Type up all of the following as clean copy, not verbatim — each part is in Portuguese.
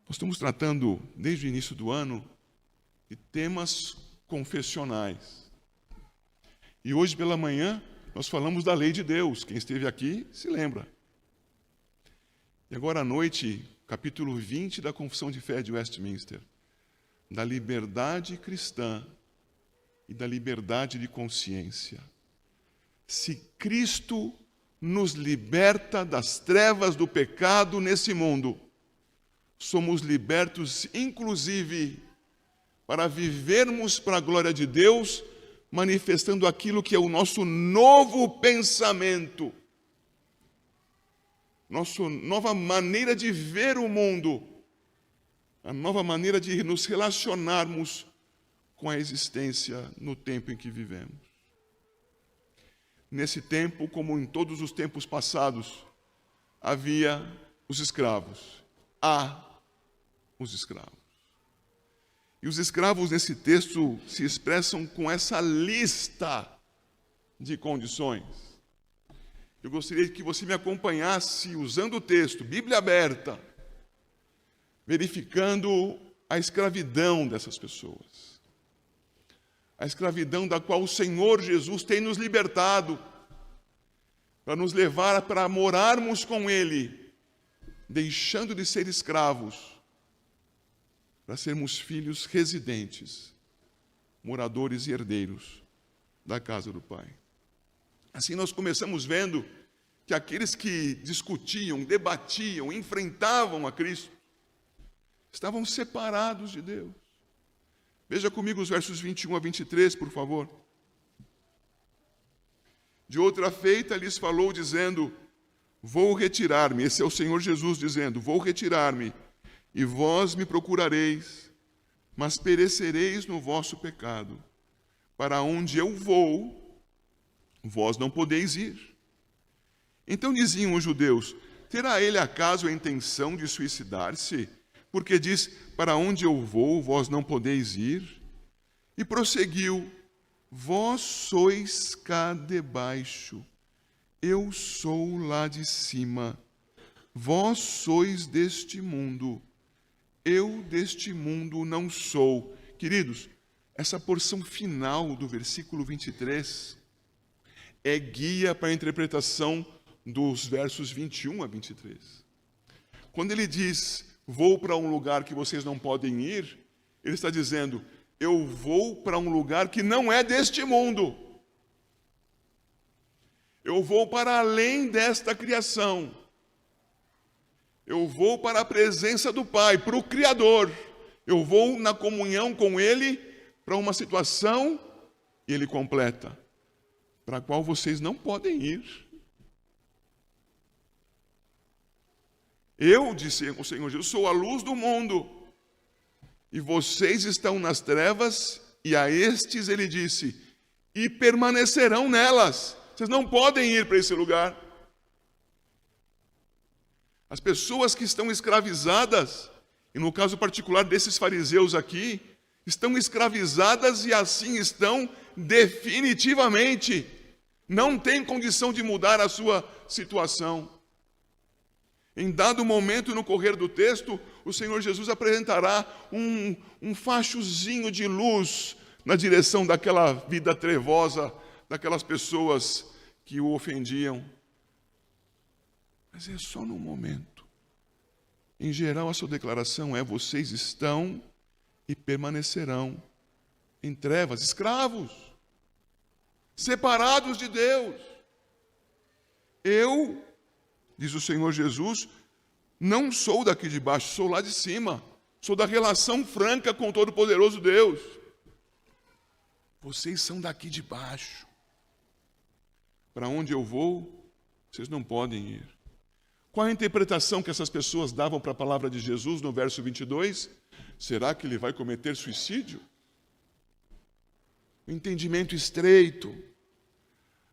Nós estamos tratando, desde o início do ano, de temas confessionais. E hoje pela manhã, nós falamos da lei de Deus. Quem esteve aqui se lembra. E agora à noite, capítulo 20 da Confissão de Fé de Westminster, da liberdade cristã e da liberdade de consciência. Se Cristo nos liberta das trevas do pecado nesse mundo, somos libertos, inclusive, para vivermos para a glória de Deus, manifestando aquilo que é o nosso novo pensamento, nossa nova maneira de ver o mundo, a nova maneira de nos relacionarmos com a existência no tempo em que vivemos. Nesse tempo, como em todos os tempos passados, havia os escravos. Há os escravos. E os escravos nesse texto se expressam com essa lista de condições. Eu gostaria que você me acompanhasse usando o texto, Bíblia aberta, verificando a escravidão dessas pessoas. A escravidão da qual o Senhor Jesus tem nos libertado, para nos levar para morarmos com Ele, deixando de ser escravos, para sermos filhos residentes, moradores e herdeiros da casa do Pai. Assim nós começamos vendo que aqueles que discutiam, debatiam, enfrentavam a Cristo, estavam separados de Deus. Veja comigo os versos 21 a 23, por favor. De outra feita lhes falou, dizendo: vou retirar-me. Esse é o Senhor Jesus dizendo: vou retirar-me, e vós me procurareis, mas perecereis no vosso pecado. Para onde eu vou, vós não podeis ir. Então diziam os judeus: terá ele acaso a intenção de suicidar-se? Porque diz: para onde eu vou, vós não podeis ir. E prosseguiu: vós sois cá de baixo, eu sou lá de cima. Vós sois deste mundo, eu deste mundo não sou. Queridos, essa porção final do versículo 23 é guia para a interpretação dos versos 21 a 23. Quando ele diz: vou para um lugar que vocês não podem ir, ele está dizendo: eu vou para um lugar que não é deste mundo. Eu vou para além desta criação. Eu vou para a presença do Pai, para o Criador. Eu vou na comunhão com Ele para uma situação, e Ele completa, para a qual vocês não podem ir. Eu, disse o Senhor Jesus, sou a luz do mundo, e vocês estão nas trevas, e a estes ele disse: e permanecerão nelas. Vocês não podem ir para esse lugar. As pessoas que estão escravizadas, e no caso particular desses fariseus aqui, estão escravizadas e assim estão definitivamente. Não têm condição de mudar a sua situação. Em dado momento, no correr do texto, o Senhor Jesus apresentará um fachozinho de luz na direção daquela vida trevosa, daquelas pessoas que o ofendiam. Mas é só num momento. Em geral, a sua declaração é: vocês estão e permanecerão em trevas, escravos, separados de Deus. Eu, diz o Senhor Jesus, não sou daqui de baixo, sou lá de cima. Sou da relação franca com o Todo-Poderoso Deus. Vocês são daqui de baixo. Para onde eu vou, vocês não podem ir. Qual a interpretação que essas pessoas davam para a palavra de Jesus no verso 22? Será que ele vai cometer suicídio? O entendimento estreito,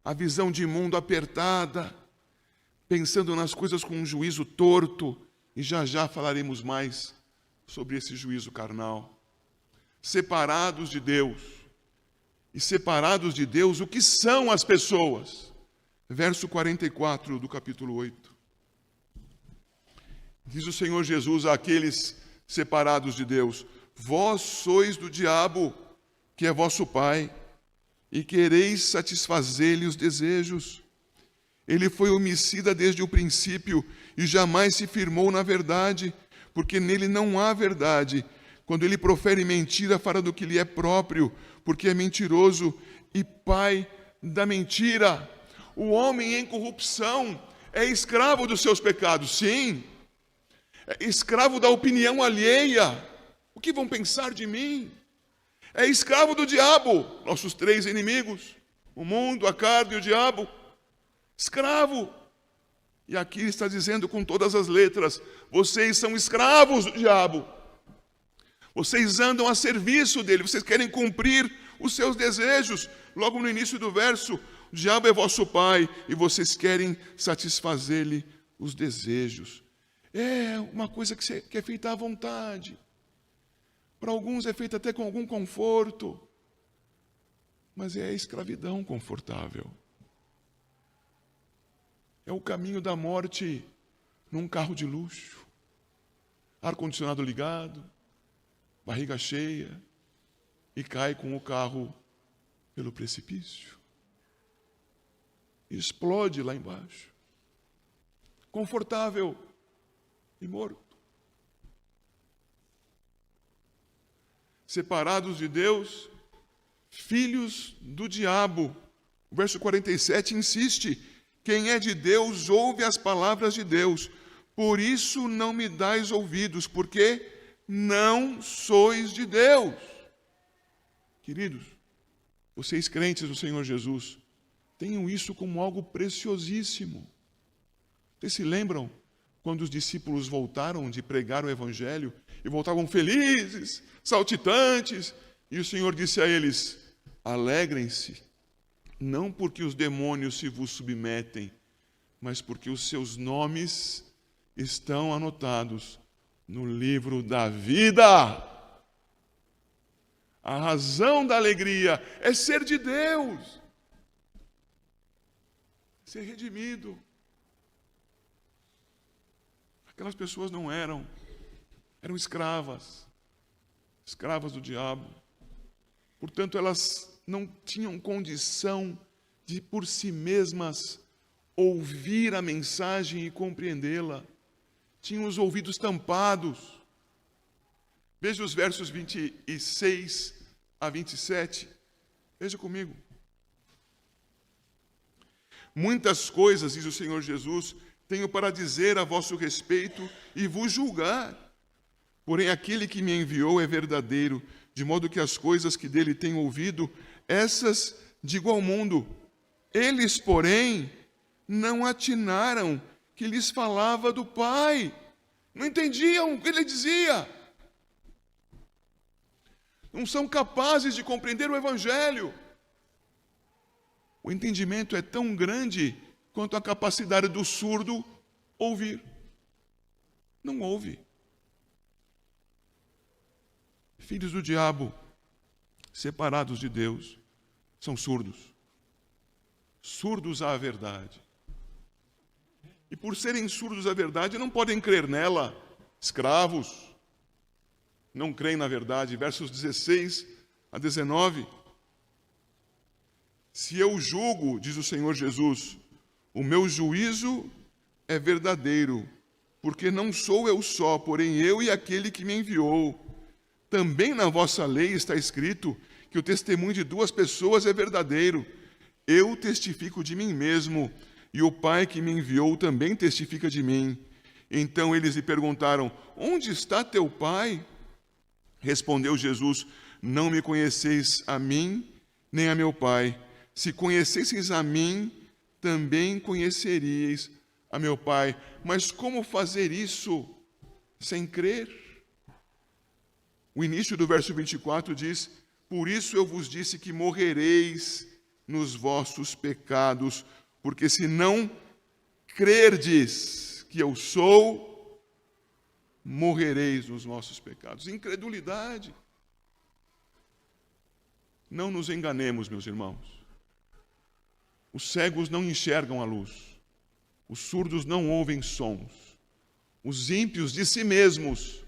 a visão de mundo apertada, pensando nas coisas com um juízo torto, e já falaremos mais sobre esse juízo carnal. Separados de Deus. E separados de Deus, o que são as pessoas? Verso 44 do capítulo 8. Diz o Senhor Jesus àqueles separados de Deus. Vós sois do diabo, que é vosso pai, e quereis satisfazer-lhe os desejos. Ele foi homicida desde o princípio e jamais se firmou na verdade, porque nele não há verdade. Quando ele profere mentira, fala do que lhe é próprio, porque é mentiroso e pai da mentira. O homem em corrupção é escravo dos seus pecados, sim. É escravo da opinião alheia. O que vão pensar de mim? É escravo do diabo, nossos três inimigos, o mundo, a carne e o diabo. Escravo. E aqui está dizendo com todas as letras: vocês são escravos do diabo. Vocês andam a serviço dele, vocês querem cumprir os seus desejos. Logo no início do verso, o diabo é vosso pai e vocês querem satisfazer-lhe os desejos. É uma coisa que é feita à vontade. Para alguns é feita até com algum conforto, mas é a escravidão confortável. É o caminho da morte num carro de luxo, ar-condicionado ligado, barriga cheia, e cai com o carro pelo precipício. E explode lá embaixo. Confortável e morto. Separados de Deus, filhos do diabo. O verso 47 insiste: quem é de Deus ouve as palavras de Deus. Por isso não me dais ouvidos, porque não sois de Deus. Queridos, vocês crentes do Senhor Jesus, tenham isso como algo preciosíssimo. Vocês se lembram quando os discípulos voltaram de pregar o Evangelho e voltavam felizes, saltitantes, e o Senhor disse a eles: alegrem-se, não porque os demônios se vos submetem, mas porque os seus nomes estão anotados no livro da vida. A razão da alegria é ser de Deus, ser redimido. Aquelas pessoas não eram escravas do diabo. Portanto, elas não tinham condição de, por si mesmas, ouvir a mensagem e compreendê-la. Tinham os ouvidos tampados. Veja os versos 26 a 27. Veja comigo. Muitas coisas, diz o Senhor Jesus, tenho para dizer a vosso respeito e vos julgar. Porém, aquele que me enviou é verdadeiro, de modo que as coisas que dele tenho ouvido, essas digo ao mundo. Eles, porém, não atinaram que lhes falava do Pai. Não entendiam o que ele dizia. Não são capazes de compreender o Evangelho. O entendimento é tão grande quanto a capacidade do surdo ouvir. Não ouve. Filhos do diabo, separados de Deus, são surdos. Surdos à verdade. E por serem surdos à verdade, não podem crer nela. Escravos, não creem na verdade. Versos 16 a 19. Se eu julgo, diz o Senhor Jesus, o meu juízo é verdadeiro, porque não sou eu só, porém eu e aquele que me enviou. Também na vossa lei está escrito que o testemunho de duas pessoas é verdadeiro. Eu testifico de mim mesmo, e o Pai que me enviou também testifica de mim. Então eles lhe perguntaram: onde está teu Pai? Respondeu Jesus: não me conheceis a mim, nem a meu Pai. Se conhecesseis a mim, também conheceríeis a meu Pai. Mas como fazer isso sem crer? O início do verso 24 diz: por isso eu vos disse que morrereis nos vossos pecados, porque se não crerdes que eu sou, morrereis nos vossos pecados. Incredulidade. Não nos enganemos, meus irmãos. Os cegos não enxergam a luz. Os surdos não ouvem sons. Os ímpios de si mesmos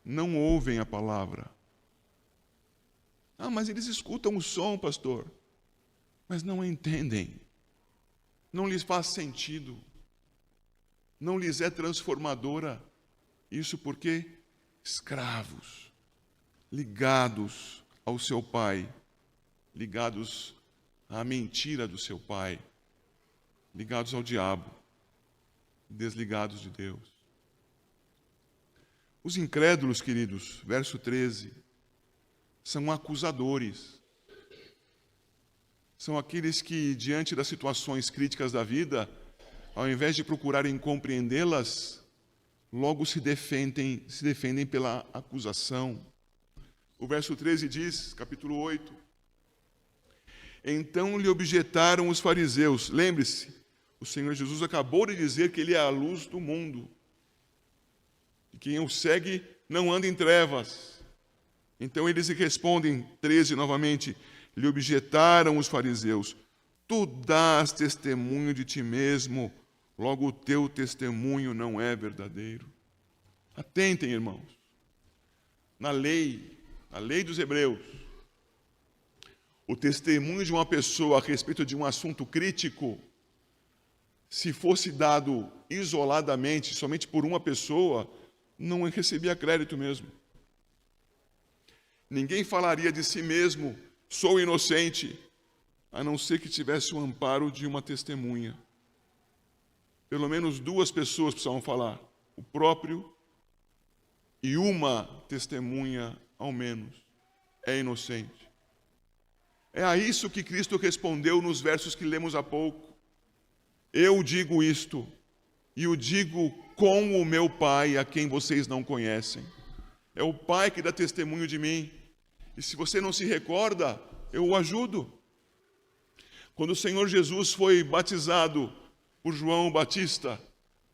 não ouvem a palavra. Ah, mas eles escutam o som, pastor, mas não a entendem. Não lhes faz sentido. Não lhes é transformadora. Isso porque escravos, ligados ao seu pai, ligados à mentira do seu pai, ligados ao diabo, desligados de Deus. Os incrédulos, queridos, verso 13, são acusadores. São aqueles que, diante das situações críticas da vida, ao invés de procurarem compreendê-las, logo se defendem pela acusação. O verso 13 diz, capítulo 8, então lhe objetaram os fariseus. Lembre-se, o Senhor Jesus acabou de dizer que Ele é a luz do mundo. E quem o segue não anda em trevas. Então eles respondem, 13 novamente, lhe objetaram os fariseus. Tu dás testemunho de ti mesmo, logo o teu testemunho não é verdadeiro. Atentem, irmãos. Na lei dos hebreus, o testemunho de uma pessoa a respeito de um assunto crítico, se fosse dado isoladamente, somente por uma pessoa, não recebia crédito mesmo. Ninguém falaria de si mesmo, sou inocente, a não ser que tivesse o amparo de uma testemunha. Pelo menos duas pessoas precisavam falar, o próprio e uma testemunha, ao menos, é inocente. É a isso que Cristo respondeu nos versos que lemos há pouco. Eu digo isto, e o digo com o meu Pai, a quem vocês não conhecem. É o Pai que dá testemunho de mim. E se você não se recorda, eu o ajudo. Quando o Senhor Jesus foi batizado por João Batista,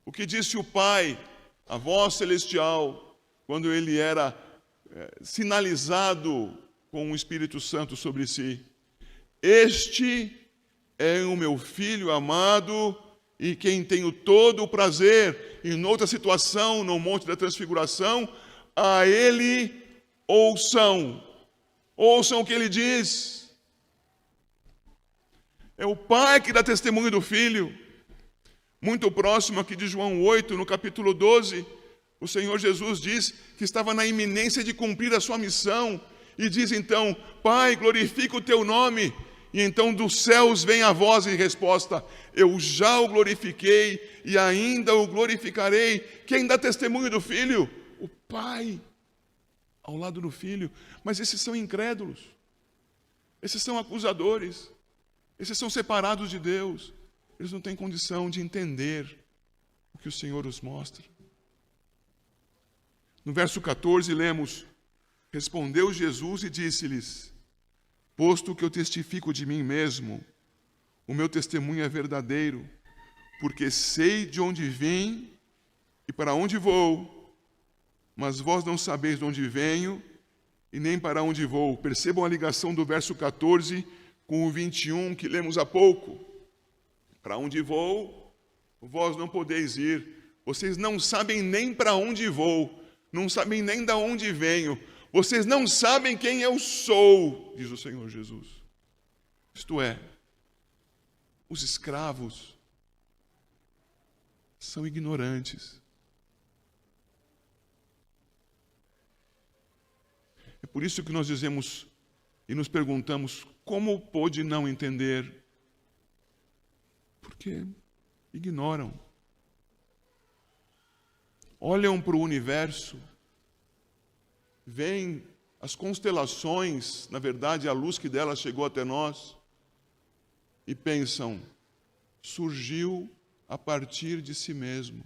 o que disse o Pai, a voz celestial, quando ele era sinalizado com o Espírito Santo sobre si? Este é o meu Filho amado, e quem tenho todo o prazer. E noutra situação, no Monte da Transfiguração, a ele ouçam o que ele diz. É o Pai que dá testemunho do Filho. Muito próximo aqui de João 8, no capítulo 12, o Senhor Jesus diz que estava na iminência de cumprir a sua missão, e diz então, Pai, glorifica o teu nome. E então dos céus vem a voz em resposta, eu já o glorifiquei e ainda o glorificarei. Quem dá testemunho do Filho? O Pai, ao lado do Filho. Mas esses são incrédulos, esses são acusadores, esses são separados de Deus. Eles não têm condição de entender o que o Senhor os mostra. No verso 14 lemos, respondeu Jesus e disse-lhes, posto que eu testifico de mim mesmo, o meu testemunho é verdadeiro, porque sei de onde vim e para onde vou, mas vós não sabeis de onde venho e nem para onde vou. Percebam a ligação do verso 14 com o 21 que lemos há pouco. Para onde vou, vós não podeis ir. Vocês não sabem nem para onde vou, não sabem nem de onde venho. Vocês não sabem quem eu sou, diz o Senhor Jesus. Isto é, os escravos são ignorantes. É por isso que nós dizemos e nos perguntamos, como pôde não entender? Porque ignoram. Olham para o universo, veem as constelações, na verdade, a luz que delas chegou até nós, e pensam, surgiu a partir de si mesmo.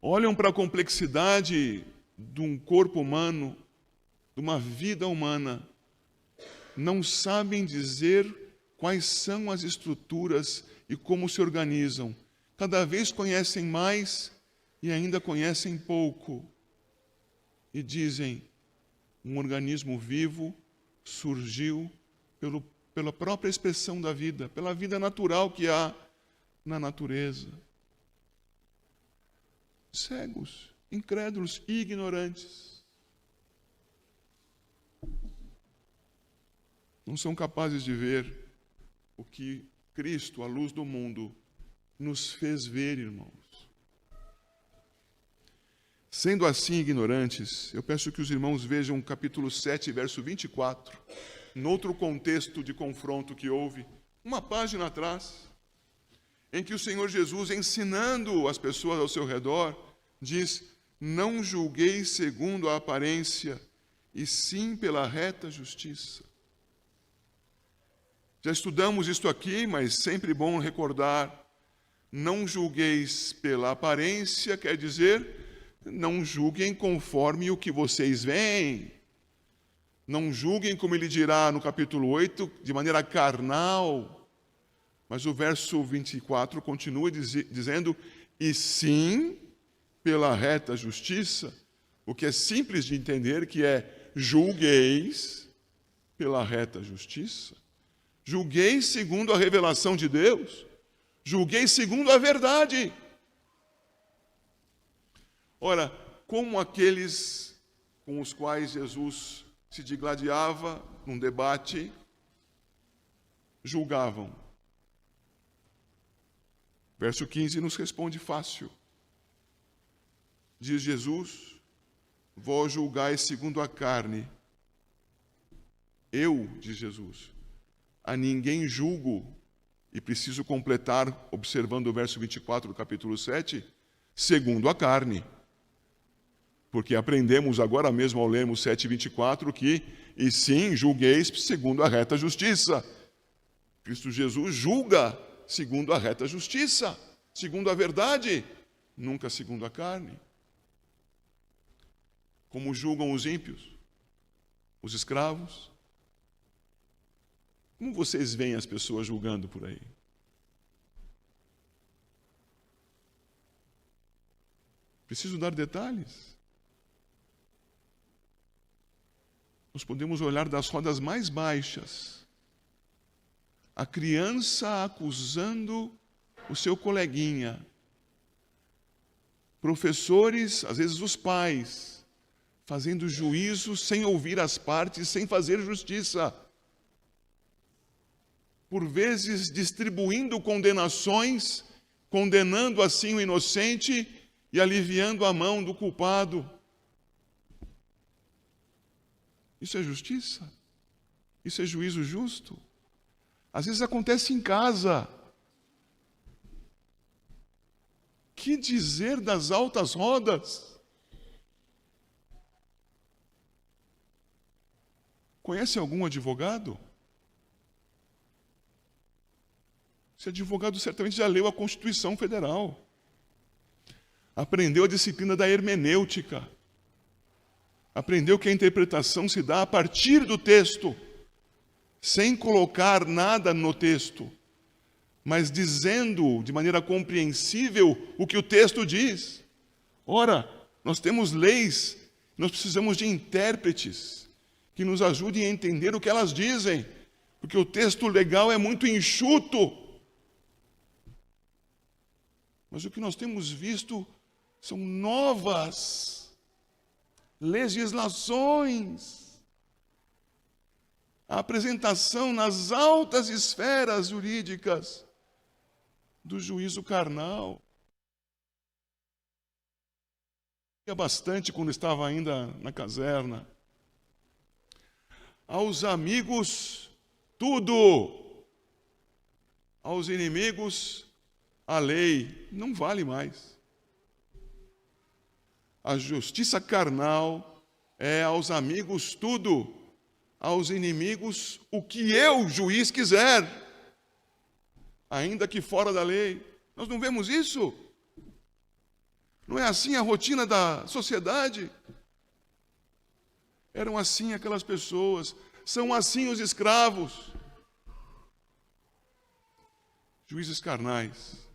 Olham para a complexidade de um corpo humano, de uma vida humana, não sabem dizer quais são as estruturas e como se organizam. Cada vez conhecem mais e ainda conhecem pouco. E dizem, um organismo vivo surgiu pela própria expressão da vida, pela vida natural que há na natureza. cegos, incrédulos e ignorantes. Não são capazes de ver o que Cristo, a luz do mundo, nos fez ver, irmãos. Sendo assim ignorantes, eu peço que os irmãos vejam o capítulo 7, verso 24, noutro contexto de confronto que houve, uma página atrás, em que o Senhor Jesus, ensinando as pessoas ao seu redor, diz: não julgueis segundo a aparência, e sim pela reta justiça. Já estudamos isto aqui, mas sempre bom recordar. Não julgueis pela aparência, quer dizer, não julguem conforme o que vocês veem. Não julguem, como ele dirá no capítulo 8, de maneira carnal. Mas o verso 24 continua dizendo: e sim pela reta justiça, o que é simples de entender, que é julgueis pela reta justiça. Julgueis segundo a revelação de Deus. Julgueis segundo a verdade. Ora, como aqueles com os quais Jesus se digladiava num debate, julgavam. Verso 15 nos responde fácil. Diz Jesus: vós julgais segundo a carne. Eu, diz Jesus, a ninguém julgo. E preciso completar, observando o verso 24 do capítulo 7, segundo a carne. Porque aprendemos agora mesmo ao lermos 7:24 que, e sim, julgueis segundo a reta justiça. Cristo Jesus julga segundo a reta justiça, segundo a verdade, nunca segundo a carne. Como julgam os ímpios, os escravos. Como vocês veem as pessoas julgando por aí? Preciso dar detalhes. Nós podemos olhar das rodas mais baixas. A criança acusando o seu coleguinha. Professores, às vezes os pais, fazendo juízo sem ouvir as partes, sem fazer justiça. Por vezes distribuindo condenações, condenando assim o inocente e aliviando a mão do culpado. Isso é justiça? Isso é juízo justo? Às vezes acontece em casa. Que dizer das altas rodas? Conhece algum advogado? Esse advogado certamente já leu a Constituição Federal. Aprendeu a disciplina da hermenêutica. Aprendeu que a interpretação se dá a partir do texto, sem colocar nada no texto, mas dizendo de maneira compreensível o que o texto diz. Ora, nós temos leis, nós precisamos de intérpretes que nos ajudem a entender o que elas dizem, porque o texto legal é muito enxuto. Mas o que nós temos visto são novas legislações, a apresentação nas altas esferas jurídicas do juízo carnal. Eu bastante quando estava ainda na caserna. Aos amigos, tudo. Aos inimigos, a lei não vale mais. A justiça carnal é aos amigos tudo, aos inimigos o que eu, juiz, quiser, ainda que fora da lei. Nós não vemos isso? Não é assim a rotina da sociedade? Eram assim aquelas pessoas, são assim os escravos. Juízes carnais.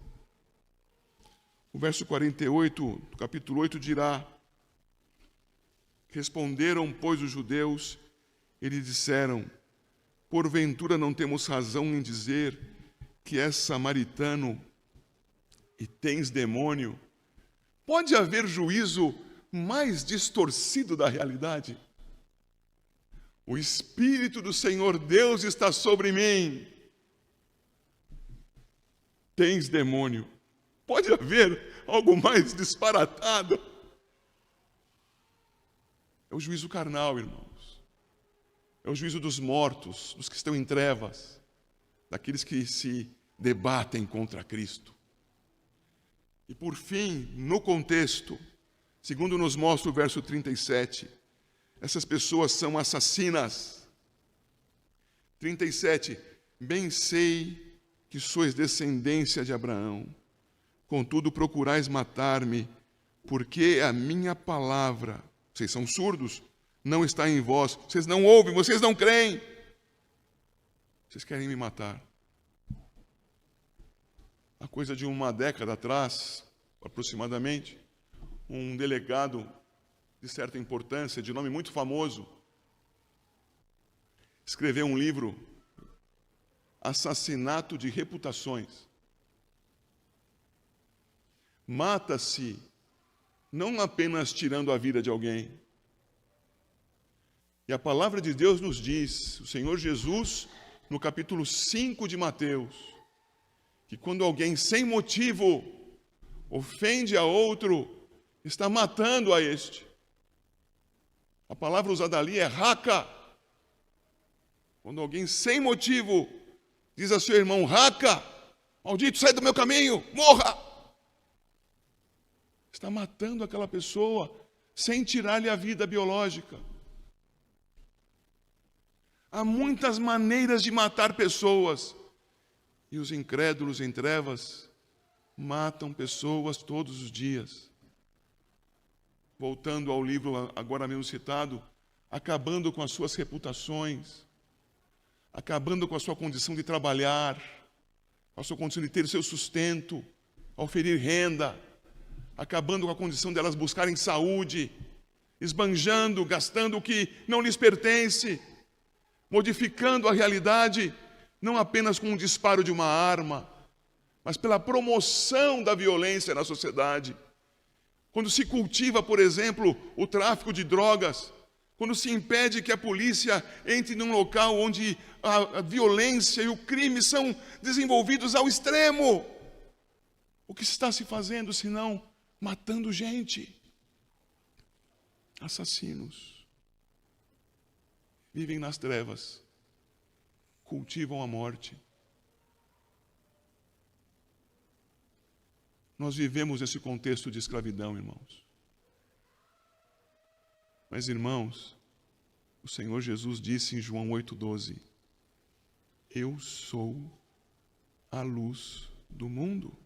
O verso 48 do capítulo 8 dirá: responderam, pois, os judeus, e lhe disseram: porventura não temos razão em dizer que és samaritano e tens demônio? Pode haver juízo mais distorcido da realidade? O Espírito do Senhor Deus está sobre mim. Tens demônio. Pode haver algo mais disparatado? É o juízo carnal, irmãos. É o juízo dos mortos, dos que estão em trevas, daqueles que se debatem contra Cristo. E por fim, no contexto, segundo nos mostra o verso 37, essas pessoas são assassinas. 37, bem sei que sois descendência de Abraão, contudo procurais matar-me, porque a minha palavra, vocês são surdos, não está em vós, vocês não ouvem, vocês não creem. Vocês querem me matar. Há coisa de uma década atrás, aproximadamente, um delegado de certa importância, de nome muito famoso, escreveu um livro, Assassinato de Reputações. Mata-se não apenas tirando a vida de alguém. E a palavra de Deus nos diz, o Senhor Jesus, no capítulo 5 de Mateus, que quando alguém sem motivo ofende a outro, está matando a este. A palavra usada ali é raca. Quando alguém sem motivo diz a seu irmão, raca, maldito, sai do meu caminho, morra. Está matando aquela pessoa sem tirar-lhe a vida biológica. Há muitas maneiras de matar pessoas. E os incrédulos em trevas matam pessoas todos os dias. Voltando ao livro agora mesmo citado, acabando com as suas reputações, acabando com a sua condição de trabalhar, com a sua condição de ter o seu sustento, oferir renda, acabando com a condição delas buscarem saúde, esbanjando, gastando o que não lhes pertence, modificando a realidade, não apenas com um disparo de uma arma, mas pela promoção da violência na sociedade. Quando se cultiva, por exemplo, o tráfico de drogas, quando se impede que a polícia entre num local onde a violência e o crime são desenvolvidos ao extremo, o que está se fazendo senão matando gente? Assassinos. Vivem nas trevas, cultivam a morte. Nós vivemos esse contexto de escravidão, irmãos. Mas, irmãos, o Senhor Jesus disse em João 8,12, eu sou a luz do mundo.